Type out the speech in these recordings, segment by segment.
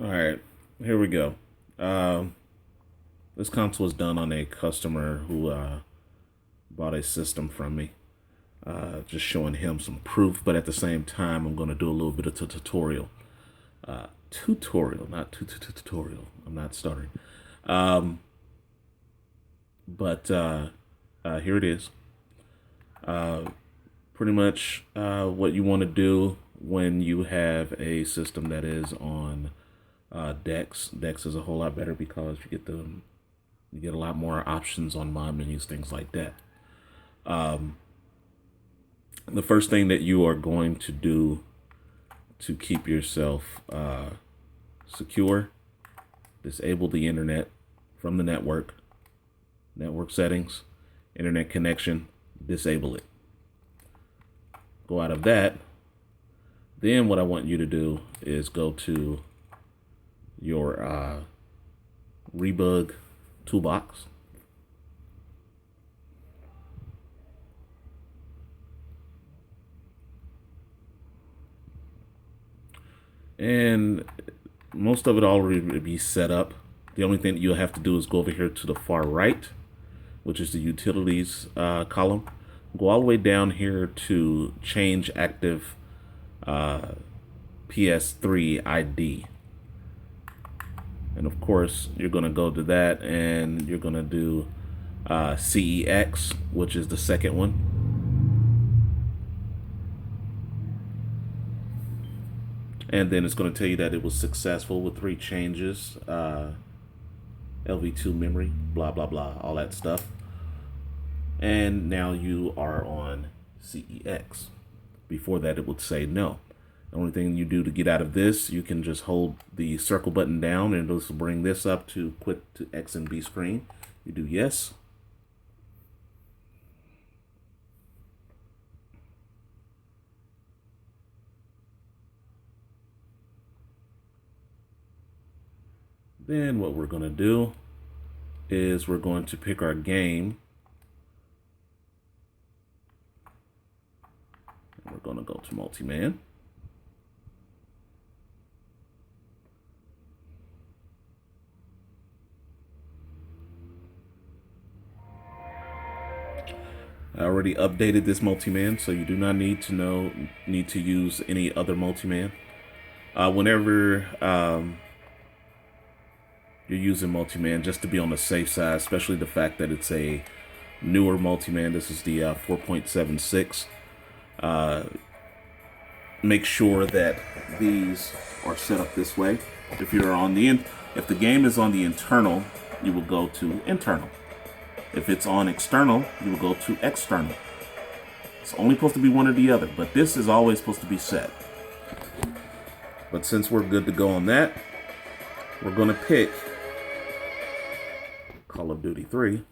All right, here we go. This console was done on a customer who bought a system from me. Just showing him some proof, but at the same time, I'm going to do a little bit of tutorial. Tutorial, not tutorial. I'm not stuttering. Um, but here it is. Pretty much what you want to do when you have a system that is on Dex. Dex is a whole lot better because you get a lot more options on mod menus, things like that. The first thing that you are going to do to keep yourself secure, disable the internet from the network settings, internet connection, disable it. Go out of that. Then what I want you to do is go to your Rebug toolbox. And most of it already be set up. The only thing that you'll have to do is go over here to the far right, which is the utilities column. Go all the way down here to change active PS3 ID. And of course, you're going to go to that and you're going to do CEX, which is the second one. And then it's going to tell you that it was successful with 3 changes, LV2 memory, blah, blah, blah, all that stuff. And now you are on CEX. Before that, it would say no. The only thing you do to get out of this, you can just hold the circle button down and this will bring this up to quit to X and B screen. You do yes. Then what we're going to do is we're going to pick our game. And we're going to go to multi-man. I already updated this multi-man, so you do not need to use any other multi-man. Whenever you're using multi-man, just to be on the safe side, especially the fact that it's a newer multi-man. This is the 4.76. Make sure that these are set up this way. If the game is on the internal, you will go to internal. If it's on external, you will go to external. It's only supposed to be one or the other, but this is always supposed to be set. But since we're good to go on that, we're going to pick Call of Duty 3.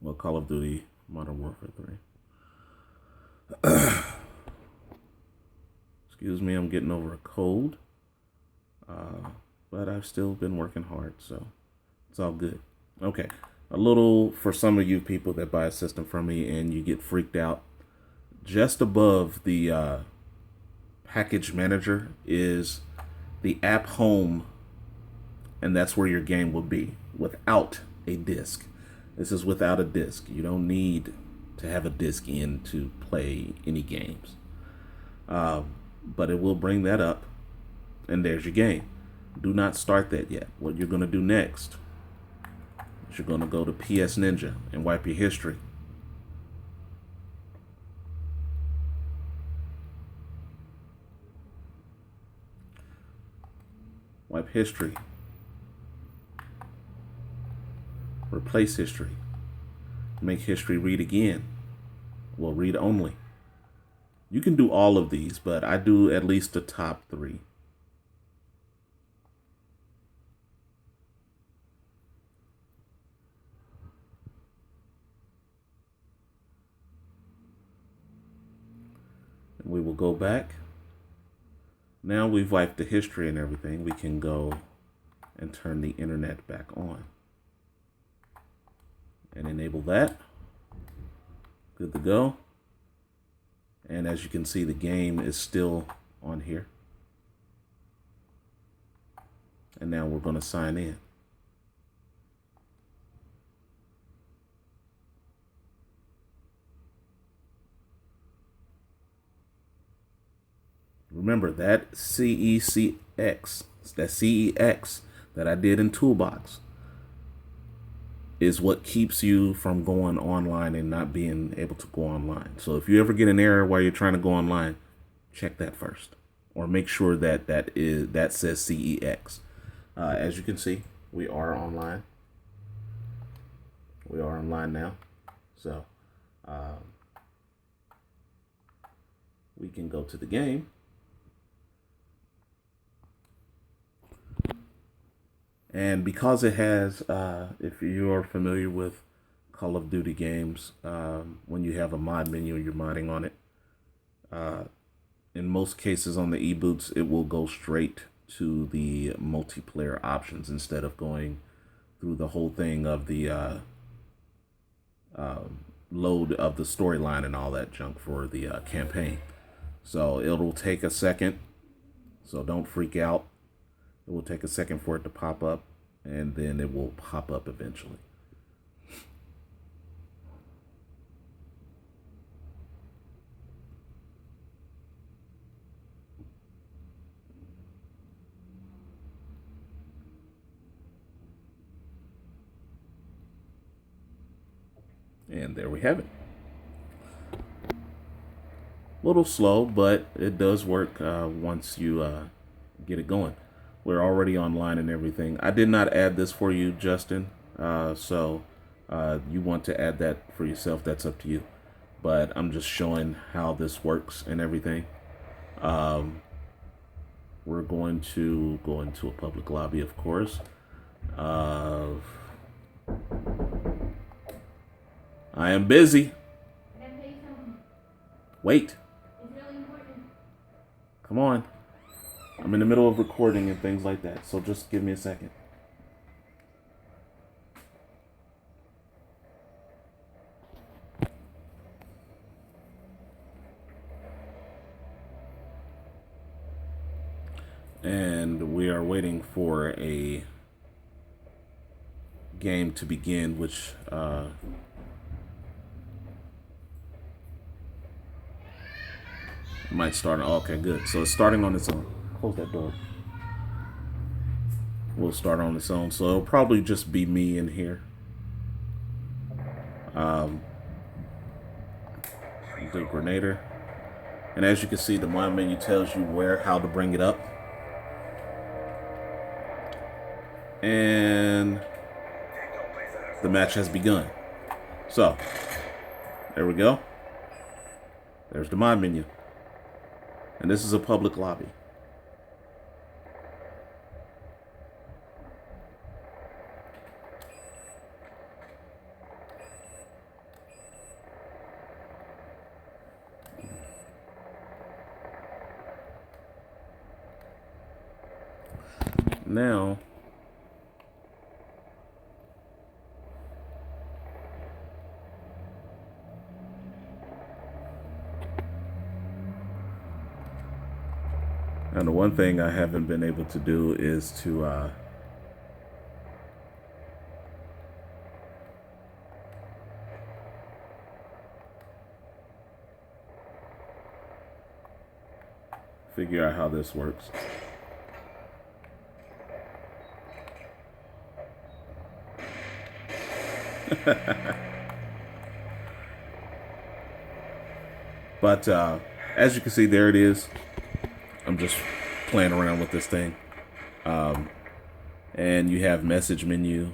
Well, Call of Duty Modern Warfare 3. Excuse me, I'm getting over a cold. But I've still been working hard, so it's all good. Okay, a little for some of you people that buy a system from me and you get freaked out. Just above the package manager is the app home, and that's where your game will be without a disc. This is without a disc. You don't need to have a disc in to play any games. But it will bring that up, and there's your game. Do not start that yet. What you're going to do next is you're going to go to PS Ninja and wipe your history. Wipe history. Replace history. Make history read again. Well, read only. You can do all of these, but I do at least the top 3. We will go back. Now we've wiped the history and everything. We can go and turn the internet back on and enable that. Good to go. And as you can see, the game is still on here. And now we're going to sign in. Remember that CECX, that CEX that I did in Toolbox is what keeps you from going online and not being able to go online. So if you ever get an error while you're trying to go online, check that first, or make sure that that says CEX. As you can see, we are online. We are online now, so we can go to the game. And because it has, if you're familiar with Call of Duty games, when you have a mod menu and you're modding on it, in most cases on the e-boots, it will go straight to the multiplayer options instead of going through the whole thing of the load of the storyline and all that junk for the campaign. So it'll take a second, so don't freak out. It will take a second for it to pop up, and then it will pop up eventually. And there we have it. A little slow, but it does work once you get it going. We're already online and everything. I did not add this for you, Justin. So you want to add that for yourself, that's up to you. But I'm just showing how this works and everything. We're going to go into a public lobby, of course. I am busy. Wait. Come on. I'm in the middle of recording and things like that, so just give me a second. And we are waiting for a game to begin, which might start. Okay, good. So it's starting on its own. Close that door. We'll start on its own. So it'll probably just be me in here. The Grenader. And as you can see, the mod menu tells you how to bring it up. And the match has begun. So, there we go. There's the mod menu. And this is a public lobby. Now, and the one thing I haven't been able to do is to figure out how this works. But as you can see, there it is. I'm just playing around with this thing. And you have message menu.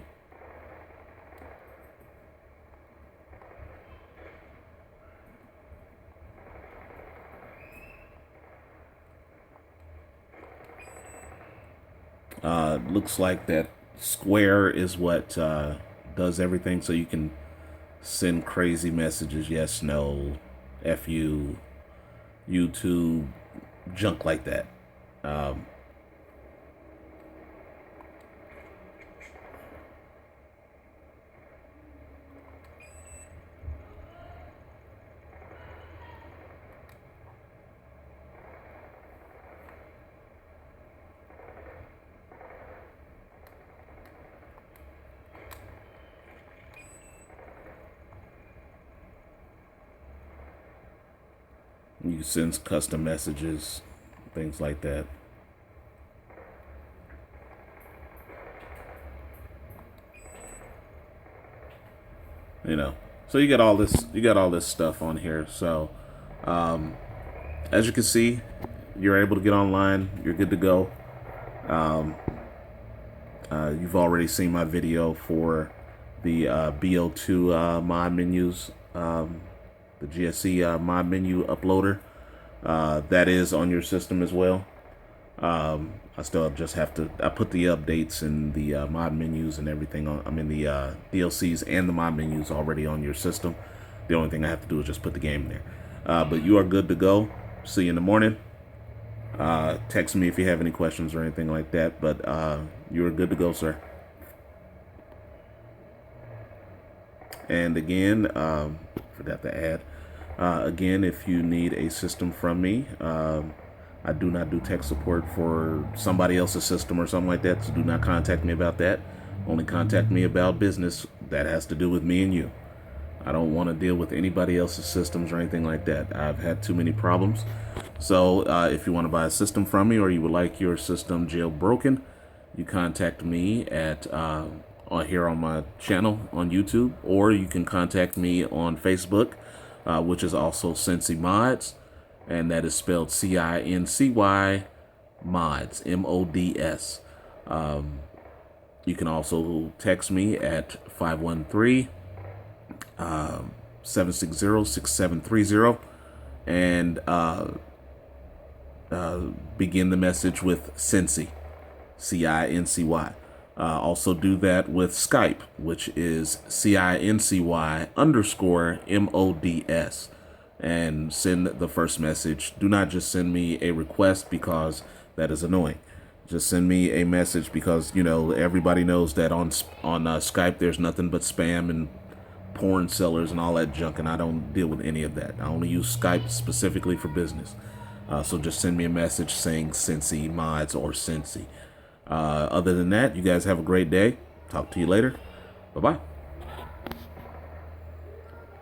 Looks like that square is what does everything, so you can send crazy messages, yes, no, F you, YouTube, junk like that. You can send custom messages, things like that. You know, so you got all this stuff on here. So as you can see, you're able to get online. You're good to go. You've already seen my video for the Mw3 mod menus, the GSC mod menu uploader. That is on your system as well. I still just have to, I put the updates and the mod menus and everything on, the DLCs and the mod menus already on your system. The only thing I have to do is just put the game there. But you are good to go. See you in the morning. Text me if you have any questions or anything like that. But you are good to go, sir. And again, forgot to add. Again, if you need a system from me, I do not do tech support for somebody else's system or something like that, so do not contact me about that. Only contact me about business that has to do with me and you. I don't want to deal with anybody else's systems or anything like that. I've had too many problems. So if you want to buy a system from me or you would like your system jailbroken, you contact me at here on my channel on YouTube, or you can contact me on Facebook, which is also Cincy Mods. And that is spelled Cincy Mods, MODS. You can also text me at 513-760-6730 and begin the message with Cincy, CINCY. Also do that with Skype, which is CINCY_MODS. And send the first message. Do not just send me a request, because that is annoying. Just send me a message, because, you know, everybody knows that on Skype there's nothing but spam and porn sellers and all that junk, and I don't deal with any of that. I only use Skype specifically for business. So just send me a message saying Cincy Mods or Cincy. Other than that, you guys have a great day. Talk to you later. Bye-bye.